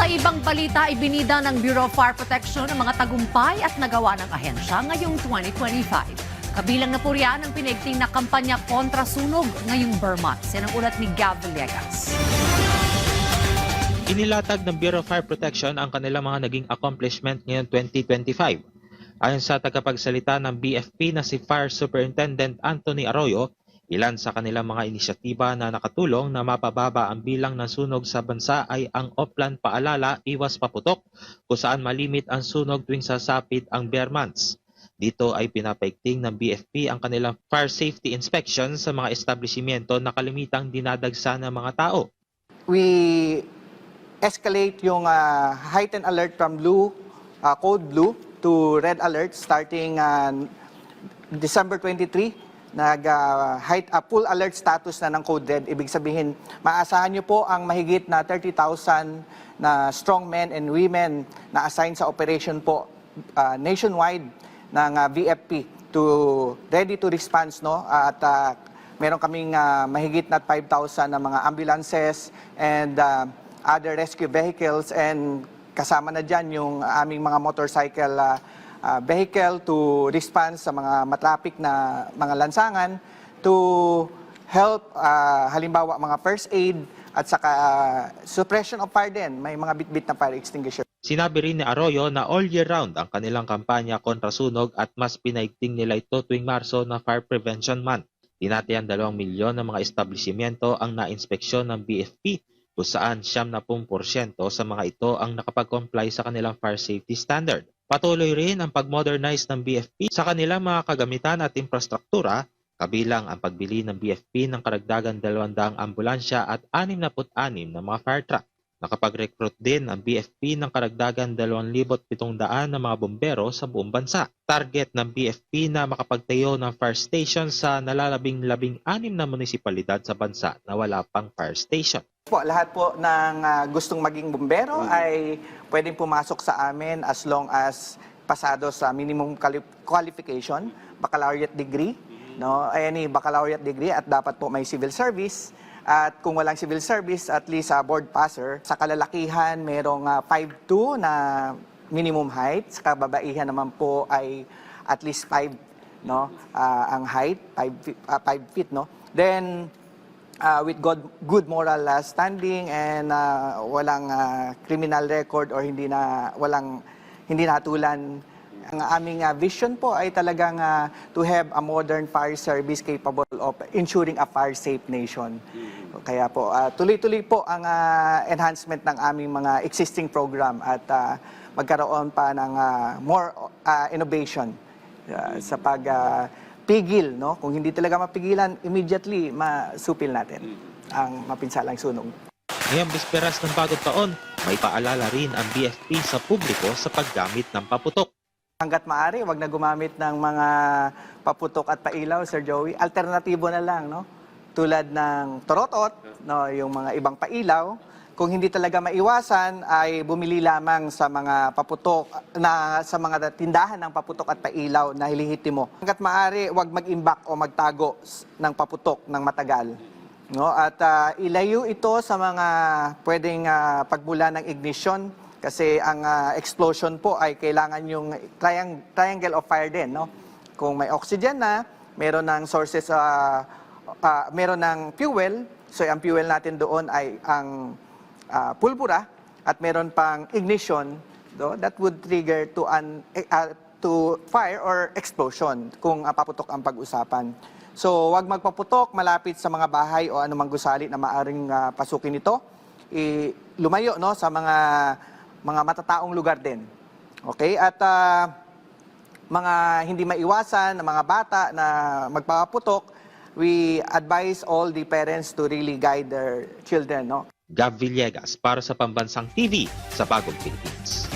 ibang balita, ibinida ng Bureau of Fire Protection ang mga tagumpay at nagawa ng ahensya ngayong 2025. Kabilang na po riyan ang pinaigting na kampanya kontra sunog ngayong Burmonths. Yan ang ulat ni Gav Villegas. Inilatag ng Bureau of Fire Protection ang kanilang mga naging accomplishment ngayong 2025. Ayon sa tagapagsalita ng BFP na si Fire Superintendent Anthony Arroyo, ilan sa kanilang mga inisyatiba na nakatulong na mapababa ang bilang ng sunog sa bansa ay ang Oplan Paalala Iwas Paputok, kung saan malimit ang sunog tuwing sasapit ang bare months. Dito ay pinapaigting ng BFP ang kanilang fire safety inspection sa mga establishmento na kalimitang dinadagsa ng mga tao. We escalate yung heightened alert from code blue to red alert starting December 23. Full alert status na ng code red. Ibig sabihin, maasahan nyo po ang mahigit na 30,000 na strong men and women na assign sa operation po nationwide ng VFP to ready to response, no? At meron kaming mahigit na 5,000 na mga ambulances and other rescue vehicles, and kasama na dyan yung aming mga motorcycle vehicle to respond sa mga matraffic na mga lansangan to help halimbawa mga first aid at saka suppression of fire din. May mga bitbit na fire extinguisher. Sinabi rin ni Arroyo na all year round ang kanilang kampanya kontra sunog at mas pinaigting nila ito tuwing Marso na Fire Prevention Month. Tinatayang 2 milyon ng mga establishmento ang nainspeksyon ng BFP, kung saan 70% sa mga ito ang nakapag-comply sa kanilang fire safety standard. Patuloy rin ang pag-modernize ng BFP sa kanilang mga kagamitan at infrastruktura, kabilang ang pagbili ng BFP ng karagdagan 200 ambulansya at 66 na mga fire truck. Nakapag-recruit din ang BFP ng karagdagan 2,700 na mga bombero sa buong bansa. Target ng BFP na makapagtayo ng fire station sa nalalabing 16 na munisipalidad sa bansa na wala pang fire station. Lahat po ng gustong maging bumbero ay pwedeng pumasok sa amin as long as pasado sa minimum qualification, baccalaureate degree, no? Any baccalaureate degree, at dapat po may civil service. At kung walang civil service, at least board passer. Sa kalalakihan, merong 5'2" na minimum height. Sa kababaihan naman po ay at least 5, no? Ang height, 5 feet, no? Then with good moral standing and walang criminal record or hindi natulan. Ang aming vision po ay talagang to have a modern fire service capable of ensuring a fire-safe nation. Kaya po, tuloy-tuloy po ang enhancement ng aming mga existing program at magkaroon pa ng more innovation sa pagpigil, no? Kung hindi talaga mapigilan, immediately masupil natin ang mapinsalang sunog. Ngayong bisperas ng bagong taon, may paalala rin ang BFP sa publiko sa paggamit ng paputok. Hanggat maaari, wag na gumamit ng mga paputok at pailaw, Sir Joey. Alternatibo na lang, no? Tulad ng torotot, no, yung mga ibang pailaw. Kung hindi talaga maiwasan, ay bumili lamang sa mga paputok sa mga tindahan ng paputok at pailaw na hilihitimo. Hanggat maaari, wag mag-imbak o magtago ng paputok ng matagal, no? At ilayo ito sa mga pwedeng pagmula ng ignition. Kasi ang explosion po ay kailangan yung triangle of fire din, no? Kung may oxygen na, meron ng sources, meron ng fuel. So ang fuel natin doon ay ang pulbura, at meron pang ignition, no? That would trigger to fire or explosion kung paputok ang pag-usapan. So wag magpaputok malapit sa mga bahay o anumang gusali na maaring pasukin ito. Lumayo, no, sa mga matataong lugar din. Okay? At mga hindi maiwasan, mga bata na magpapaputok, we advise all the parents to really guide their children, no? Gav Villegas para sa Pambansang TV sa Bagong Philippines.